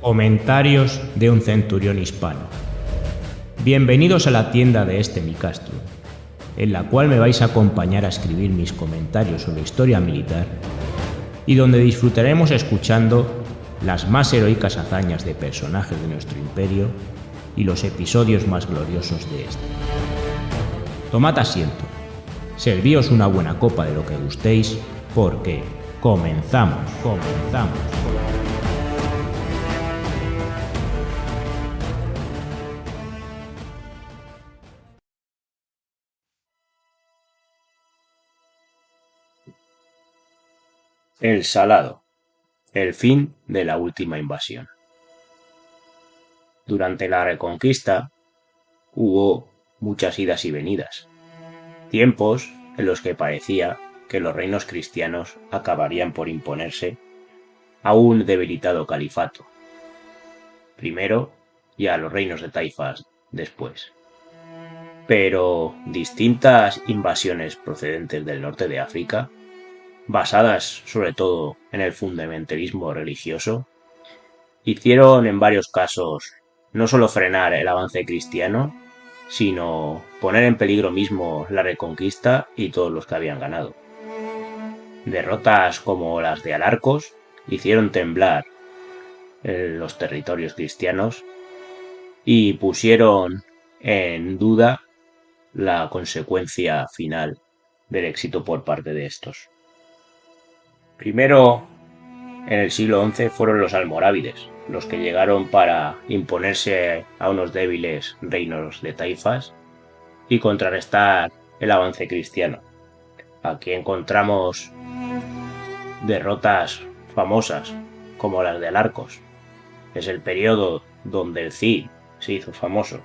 Comentarios de un centurión hispano. Bienvenidos a la tienda de este mi Castro, en la cual me vais a acompañar a escribir mis comentarios sobre historia militar y donde disfrutaremos escuchando las más heroicas hazañas de personajes de nuestro imperio y los episodios más gloriosos de este. Tomad asiento, servíos una buena copa de lo que gustéis, porque comenzamos. El Salado. El fin de la última invasión. Durante la Reconquista hubo muchas idas y venidas, tiempos en los que parecía que los reinos cristianos acabarían por imponerse a un debilitado califato, primero, y a los reinos de taifas después. Pero distintas invasiones procedentes del norte de África, basadas sobre todo en el fundamentalismo religioso, hicieron en varios casos no solo frenar el avance cristiano, sino poner en peligro mismo la Reconquista y todos los que habían ganado. Derrotas como las de Alarcos hicieron temblar los territorios cristianos y pusieron en duda la consecuencia final del éxito por parte de estos. Primero, en el siglo XI fueron los almorávides, los que llegaron para imponerse a unos débiles reinos de taifas y contrarrestar el avance cristiano. Aquí encontramos derrotas famosas como las de Alarcos. Es el periodo donde el Cid se hizo famoso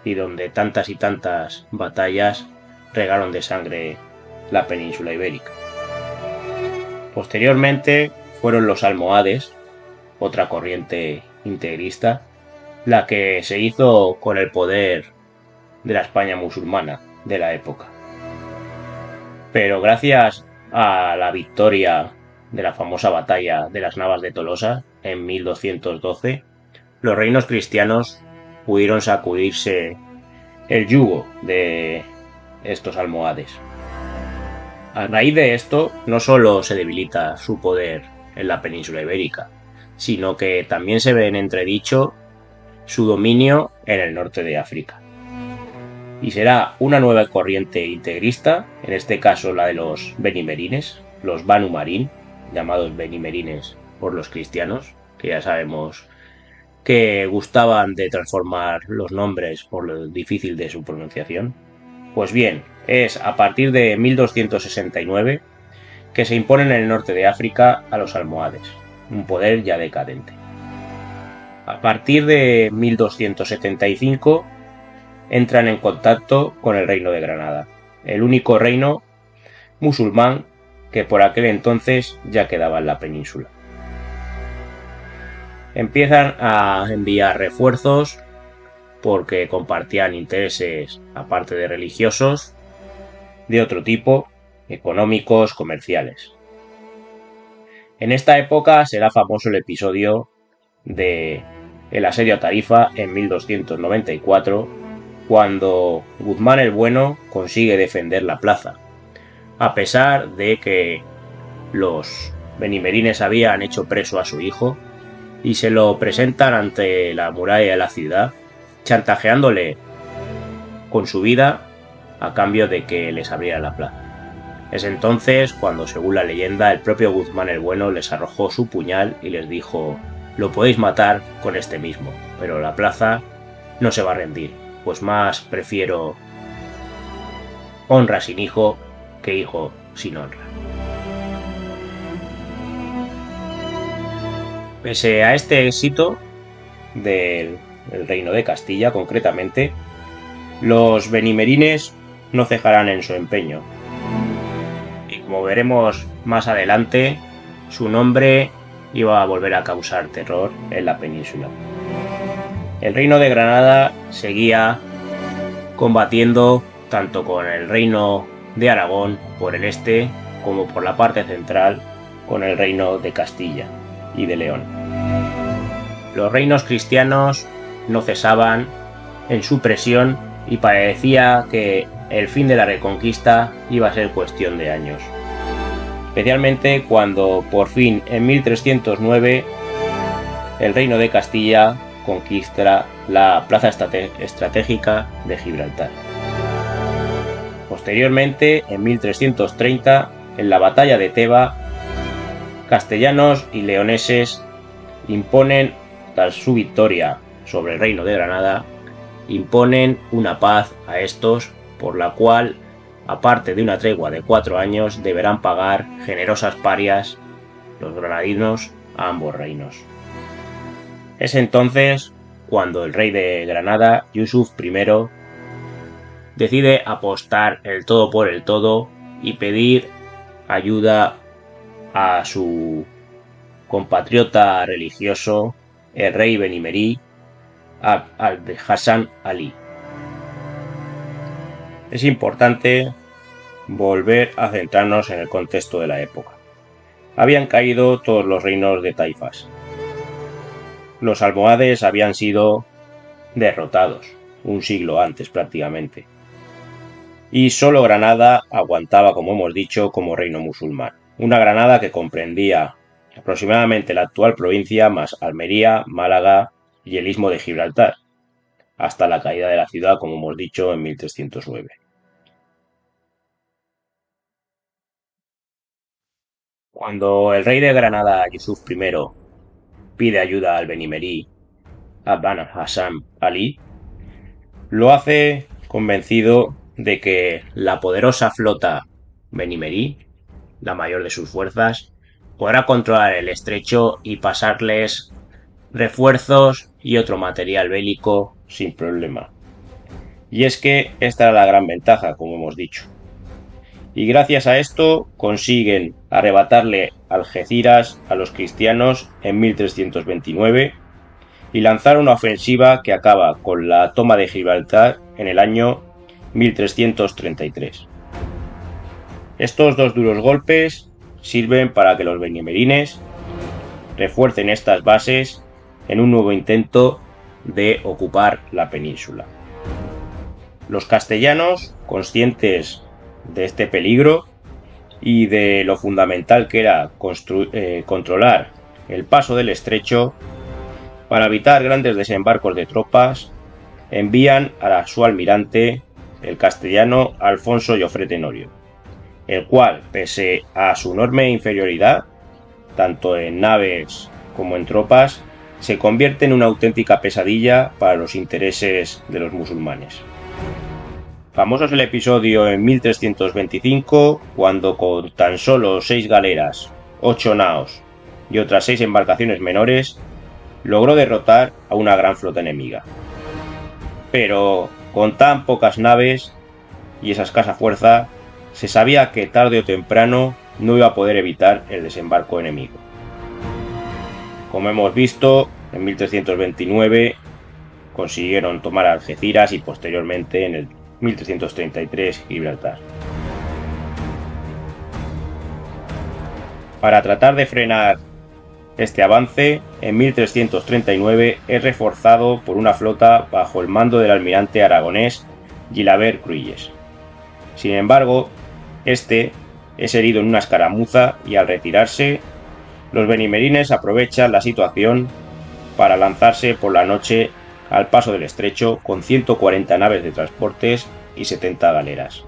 y donde tantas y tantas batallas regaron de sangre la península ibérica. Posteriormente fueron los almohades, otra corriente integrista, la que se hizo con el poder de la España musulmana de la época. Pero gracias a la victoria de la famosa batalla de las Navas de Tolosa en 1212, los reinos cristianos pudieron sacudirse el yugo de estos almohades. A raíz de esto, no solo se debilita su poder en la península ibérica, sino que también se ve en entredicho su dominio en el norte de África. Y será una nueva corriente integrista, en este caso la de los benimerines, los Banu Marín, llamados benimerines por los cristianos, que ya sabemos que gustaban de transformar los nombres por lo difícil de su pronunciación. Pues bien, es a partir de 1269 que se imponen en el norte de África a los almohades, un poder ya decadente. A partir de 1275 entran en contacto con el reino de Granada, el único reino musulmán que por aquel entonces ya quedaba en la península. Empiezan a enviar refuerzos porque compartían intereses, aparte de religiosos, de otro tipo, económicos, comerciales. En esta época será famoso el episodio de el asedio a Tarifa en 1294, cuando Guzmán el Bueno consigue defender la plaza, a pesar de que los benimerines habían hecho preso a su hijo y se lo presentan ante la muralla de la ciudad, chantajeándole con su vida a cambio de que les abriera la plaza. Es entonces cuando, según la leyenda, el propio Guzmán el Bueno les arrojó su puñal y les dijo: lo podéis matar con este mismo, pero la plaza no se va a rendir, pues más prefiero honra sin hijo que hijo sin honra. Pese a este éxito del reino de Castilla, concretamente, los benimerines no cejarán en su empeño. Y como veremos más adelante, su nombre iba a volver a causar terror en la península. El reino de Granada seguía combatiendo tanto con el reino de Aragón por el este como por la parte central con el reino de Castilla y de León. los reinos cristianos no cesaban en su presión y parecía que el fin de la Reconquista iba a ser cuestión de años. Especialmente cuando por fin en 1309 el Reino de Castilla conquista la plaza estratégica de Gibraltar. Posteriormente, en 1330, en la batalla de Teba, castellanos y leoneses imponen, tras su victoria sobre el Reino de Granada, imponen una paz a estos, por la cual, aparte de una tregua de 4 años, deberán pagar generosas parias los granadinos a ambos reinos. Es entonces cuando el rey de Granada, Yusuf I, decide apostar el todo por el todo y pedir ayuda a su compatriota religioso, el rey Benimerí, Hassan Ali. Es importante volver a centrarnos en el contexto de la época. Habían caído todos los reinos de taifas. Los almohades habían sido derrotados un siglo antes prácticamente. Y solo Granada aguantaba, como hemos dicho, como reino musulmán. Una Granada que comprendía aproximadamente la actual provincia más Almería, Málaga y el istmo de Gibraltar, hasta la caída de la ciudad, como hemos dicho, en 1309. Cuando el rey de Granada, Yusuf I, pide ayuda al Benimerí, Hassan Ali, lo hace convencido de que la poderosa flota Benimerí, la mayor de sus fuerzas, podrá controlar el estrecho y pasarles refuerzos y otro material bélico sin problema. Y es que esta era la gran ventaja, como hemos dicho. Y gracias a esto consiguen arrebatarle Algeciras a los cristianos en 1329 y lanzar una ofensiva que acaba con la toma de Gibraltar en el año 1333. Estos dos duros golpes sirven para que los benimerines refuercen estas bases en un nuevo intento de ocupar la península. Los castellanos, conscientes de este peligro y de lo fundamental que era controlar el paso del estrecho, para evitar grandes desembarcos de tropas, envían a su almirante, el castellano Alfonso Jofre Tenorio, el cual, pese a su enorme inferioridad, tanto en naves como en tropas, se convierte en una auténtica pesadilla para los intereses de los musulmanes. Famoso es el episodio en 1325, cuando con tan solo 6 galeras, 8 naos y otras 6 embarcaciones menores, logró derrotar a una gran flota enemiga. Pero con tan pocas naves y esa escasa fuerza, se sabía que tarde o temprano no iba a poder evitar el desembarco enemigo. Como hemos visto, en 1329 consiguieron tomar Algeciras y posteriormente en el 1333 Gibraltar. Para tratar de frenar este avance, en 1339 es reforzado por una flota bajo el mando del almirante aragonés Gilabert Cruïlles. Sin embargo, este es herido en una escaramuza y al retirarse, los benimerines aprovechan la situación para lanzarse por la noche al paso del estrecho con 140 naves de transportes y 70 galeras.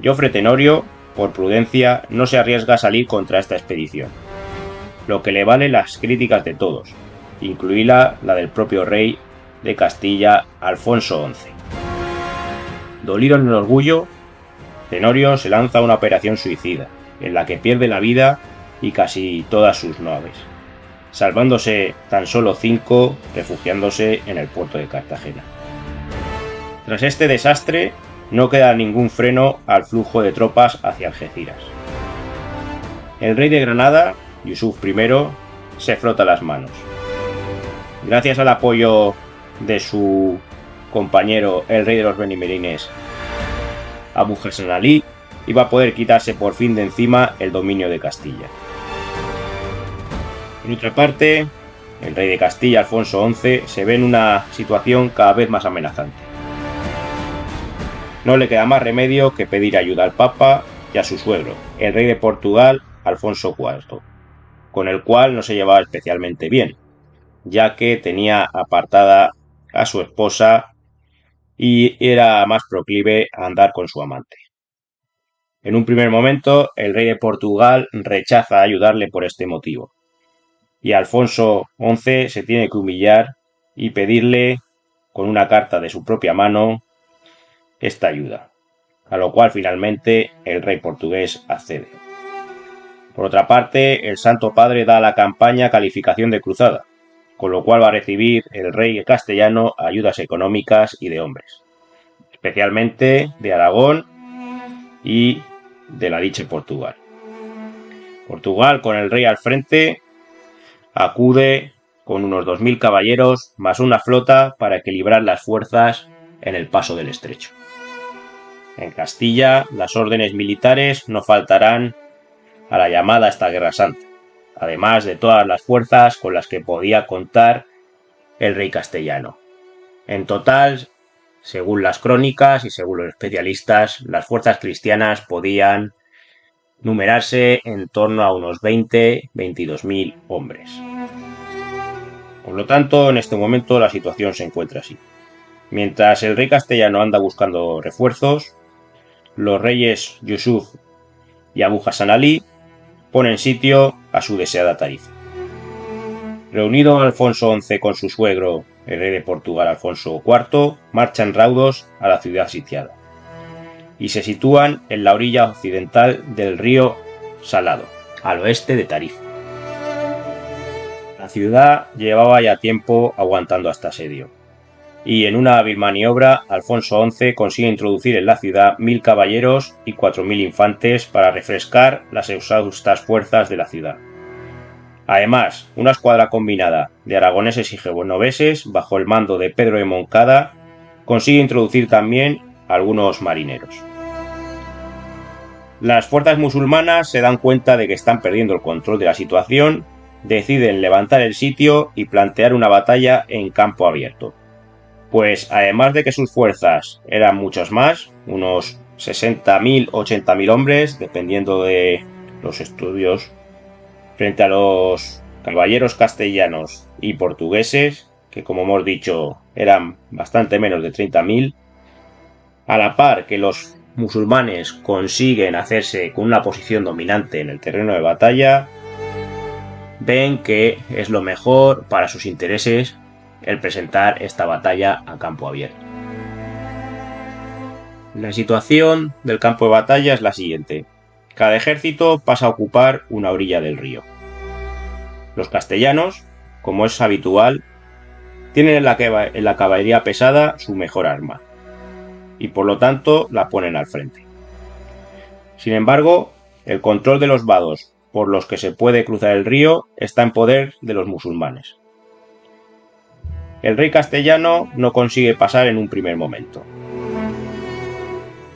Jofre Tenorio, por prudencia, no se arriesga a salir contra esta expedición, lo que le vale las críticas de todos, incluida la del propio rey de Castilla, Alfonso XI. Dolido en el orgullo, Tenorio se lanza a una operación suicida, en la que pierde la vida y casi todas sus naves, salvándose tan solo 5, refugiándose en el puerto de Cartagena. Tras este desastre, no queda ningún freno al flujo de tropas hacia Algeciras. El rey de Granada, Yusuf I, se frota las manos. Gracias al apoyo de su compañero, el rey de los benimerines, Abu Hassan Ali, iba a poder quitarse por fin de encima el dominio de Castilla. Por otra parte, el rey de Castilla, Alfonso XI, se ve en una situación cada vez más amenazante. No le queda más remedio que pedir ayuda al Papa y a su suegro, el rey de Portugal, Alfonso IV, con el cual no se llevaba especialmente bien, ya que tenía apartada a su esposa y era más proclive a andar con su amante. En un primer momento, el rey de Portugal rechaza ayudarle por este motivo, y Alfonso XI se tiene que humillar y pedirle, con una carta de su propia mano, esta ayuda, a lo cual finalmente el rey portugués accede. Por otra parte, el Santo Padre da a la campaña calificación de cruzada, con lo cual va a recibir el rey castellano ayudas económicas y de hombres, especialmente de Aragón y de la dicha Portugal. Portugal, con el rey al frente, acude con unos 2000 caballeros más una flota para equilibrar las fuerzas en el paso del estrecho. En Castilla, las órdenes militares no faltarán a la llamada a esta Guerra Santa, además de todas las fuerzas con las que podía contar el rey castellano. En total, según las crónicas y según los especialistas, las fuerzas cristianas podían numerarse en torno a unos 20-22.000 hombres. Por lo tanto, en este momento la situación se encuentra así. Mientras el rey castellano anda buscando refuerzos, los reyes Yusuf y Abu Hassan Ali ponen sitio a su deseada Tarifa. Reunido Alfonso XI con su suegro, el rey de Portugal Alfonso IV, marchan raudos a la ciudad sitiada y se sitúan en la orilla occidental del río Salado, al oeste de Tarifa. La ciudad llevaba ya tiempo aguantando este asedio, y en una hábil maniobra Alfonso XI consigue introducir en la ciudad 1000 caballeros y 4000 infantes para refrescar las exhaustas fuerzas de la ciudad. Además, una escuadra combinada de aragoneses y genoveses, bajo el mando de Pedro de Moncada, consigue introducir también algunos marineros. Las fuerzas musulmanas se dan cuenta de que están perdiendo el control de la situación, deciden levantar el sitio y plantear una batalla en campo abierto. Pues además de que sus fuerzas eran muchos más, unos 60.000, 80.000 hombres, dependiendo de los estudios, frente a los caballeros castellanos y portugueses, que como hemos dicho eran bastante menos de 30.000, a la par que los musulmanes consiguen hacerse con una posición dominante en el terreno de batalla, ven que es lo mejor para sus intereses el presentar esta batalla a campo abierto. La situación del campo de batalla es la siguiente. Cada ejército pasa a ocupar una orilla del río. Los castellanos, como es habitual, tienen en la caballería pesada su mejor arma, y por lo tanto la ponen al frente. Sin embargo, el control de los vados por los que se puede cruzar el río está en poder de los musulmanes. El rey castellano no consigue pasar en un primer momento,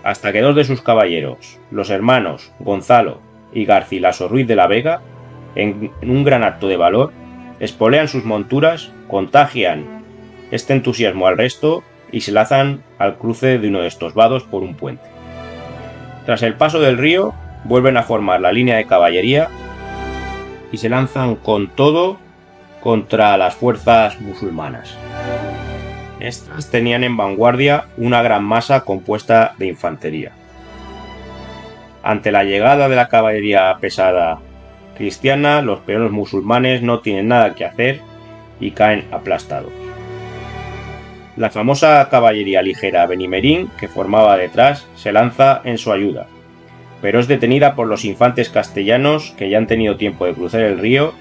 hasta que dos de sus caballeros, los hermanos Gonzalo y Garcilaso Ruiz de la Vega, en un gran acto de valor, espolean sus monturas, contagian este entusiasmo al resto y se lanzan al cruce de uno de estos vados por un puente. Tras el paso del río, vuelven a formar la línea de caballería y se lanzan con todo contra las fuerzas musulmanas. Estas tenían en vanguardia una gran masa compuesta de infantería. Ante la llegada de la caballería pesada cristiana, los peones musulmanes no tienen nada que hacer y caen aplastados. La famosa caballería ligera Benimerín, que formaba detrás, se lanza en su ayuda, pero es detenida por los infantes castellanos que ya han tenido tiempo de cruzar el río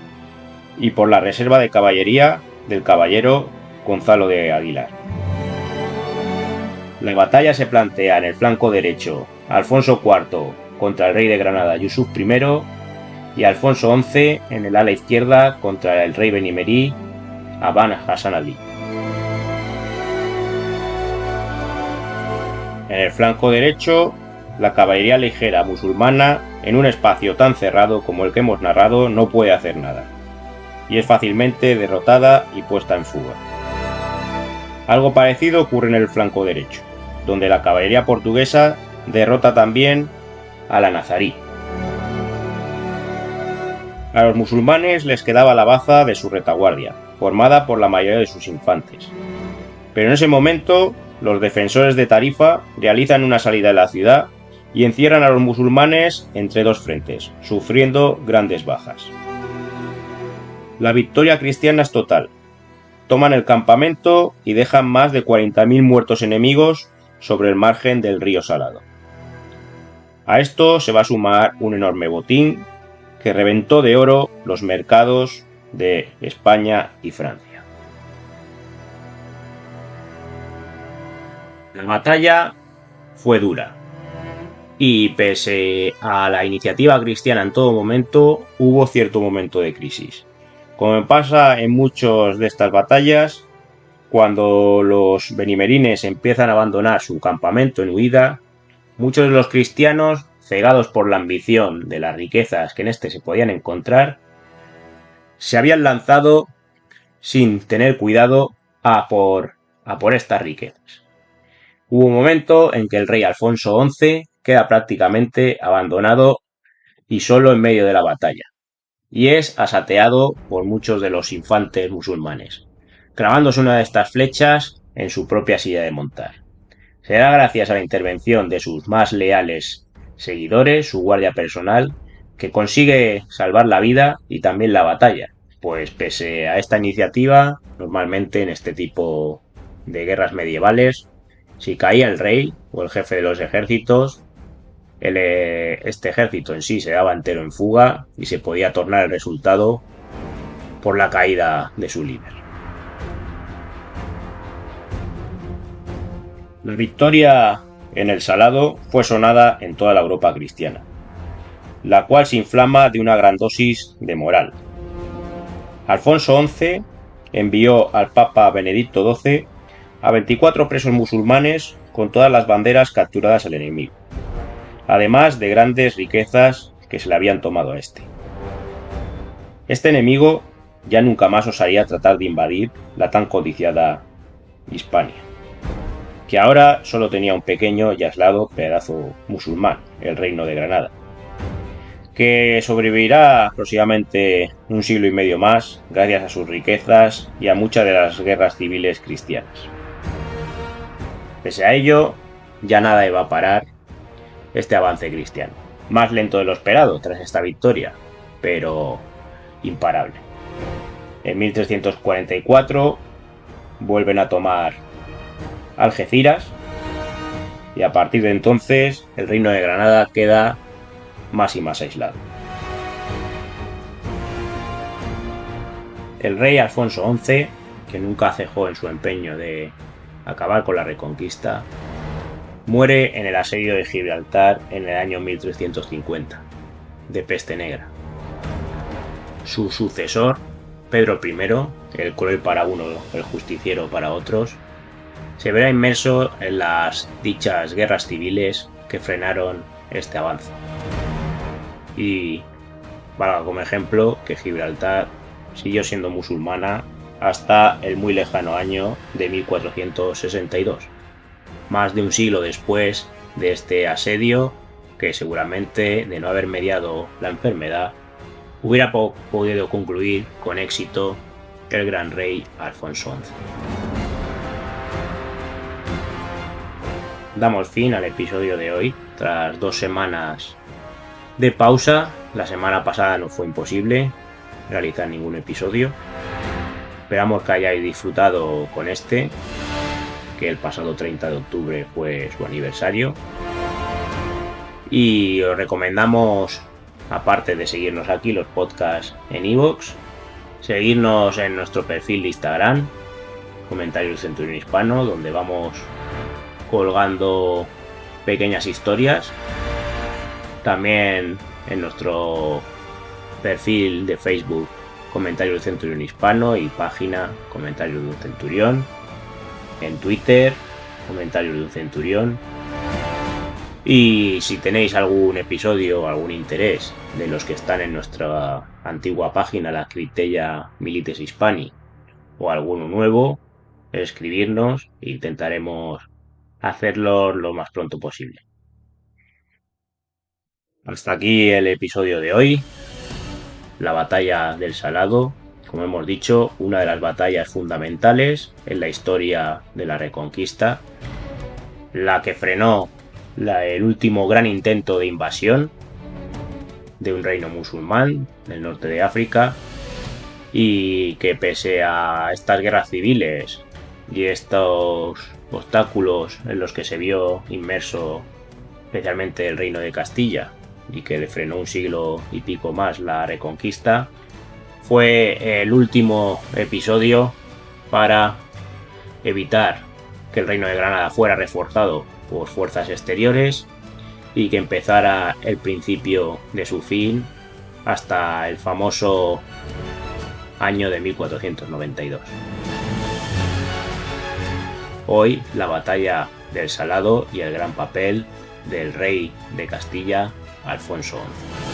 y por la reserva de caballería del caballero Gonzalo de Aguilar. La batalla se plantea en el flanco derecho, Alfonso IV contra el rey de Granada Yusuf I y Alfonso XI en el ala izquierda contra el rey Benimerí Abu Hassan Ali. En el flanco derecho, la caballería ligera musulmana, en un espacio tan cerrado como el que hemos narrado, no puede hacer nada. y es fácilmente derrotada y puesta en fuga. Algo parecido ocurre en el flanco derecho, donde la caballería portuguesa derrota también a la nazarí. A los musulmanes les quedaba la baza de su retaguardia, formada por la mayoría de sus infantes. Pero en ese momento, los defensores de Tarifa realizan una salida de la ciudad y encierran a los musulmanes entre dos frentes, sufriendo grandes bajas. La victoria cristiana es total. Toman el campamento y dejan más de 40.000 muertos enemigos sobre el margen del río Salado. A esto se va a sumar un enorme botín que reventó de oro los mercados de España y Francia. La batalla fue dura y pese a la iniciativa cristiana en todo momento, hubo cierto momento de crisis. Como pasa en muchas de estas batallas, cuando los benimerines empiezan a abandonar su campamento en huida, muchos de los cristianos, cegados por la ambición de las riquezas que en este se podían encontrar, se habían lanzado sin tener cuidado a por estas riquezas. Hubo un momento en que el rey Alfonso XI queda prácticamente abandonado y solo en medio de la batalla, y es asateado por muchos de los infantes musulmanes, clavándose una de estas flechas en su propia silla de montar. Será gracias a la intervención de sus más leales seguidores, su guardia personal, que consigue salvar la vida y también la batalla, pues pese a esta iniciativa, normalmente en este tipo de guerras medievales, si caía el rey o el jefe de los ejércitos, este ejército en sí se daba entero en fuga y se podía tornar el resultado por la caída de su líder. La victoria en el Salado fue sonada en toda la Europa cristiana, la cual se inflama de una gran dosis de moral. Alfonso XI envió al Papa Benedicto XII a 24 presos musulmanes con todas las banderas capturadas al enemigo, además de grandes riquezas que se le habían tomado a este. Este enemigo ya nunca más osaría tratar de invadir la tan codiciada Hispania, que ahora solo tenía un pequeño y aislado pedazo musulmán, el Reino de Granada, que sobrevivirá aproximadamente un siglo y medio más gracias a sus riquezas y a muchas de las guerras civiles cristianas. Pese a ello, ya nada iba a parar este avance cristiano, más lento de lo esperado tras esta victoria, pero imparable. En 1344 vuelven a tomar Algeciras y a partir de entonces el Reino de Granada queda más y más aislado. El rey Alfonso XI, que nunca cejó en su empeño de acabar con la reconquista, muere en el asedio de Gibraltar en el año 1350, de peste negra. Su sucesor, Pedro I, el cruel para uno, el justiciero para otros, se verá inmerso en las dichas guerras civiles que frenaron este avance. Y valga como ejemplo que Gibraltar siguió siendo musulmana hasta el muy lejano año de 1462, más de un siglo después de este asedio que seguramente, de no haber mediado la enfermedad, hubiera podido concluir con éxito el gran rey Alfonso XI. Damos fin al episodio de hoy, tras 2 semanas de pausa. La semana pasada no fue imposible realizar ningún episodio. Esperamos que hayáis disfrutado con este, que el pasado 30 de octubre fue su aniversario. Y os recomendamos, aparte de seguirnos aquí los podcasts en iVoox, seguirnos en nuestro perfil de Instagram, Comentarios Centurión Hispano, donde vamos colgando pequeñas historias. También en nuestro perfil de Facebook, Comentarios del Centurión Hispano, y página Comentarios de un Centurión. En Twitter, Comentarios de un Centurión. Y si tenéis algún episodio o algún interés de los que están en nuestra antigua página, la Criteria Milites Hispani, o alguno nuevo, escribirnos e intentaremos hacerlo lo más pronto posible. Hasta aquí el episodio de hoy, la batalla del Salado, como hemos dicho, una de las batallas fundamentales en la historia de la Reconquista, la que frenó el último gran intento de invasión de un reino musulmán del norte de África, y que pese a estas guerras civiles y estos obstáculos en los que se vio inmerso especialmente el reino de Castilla y que le frenó un siglo y pico más la Reconquista, fue el último episodio para evitar que el reino de Granada fuera reforzado por fuerzas exteriores y que empezara el principio de su fin hasta el famoso año de 1492. Hoy la batalla del Salado y el gran papel del rey de Castilla, Alfonso XI.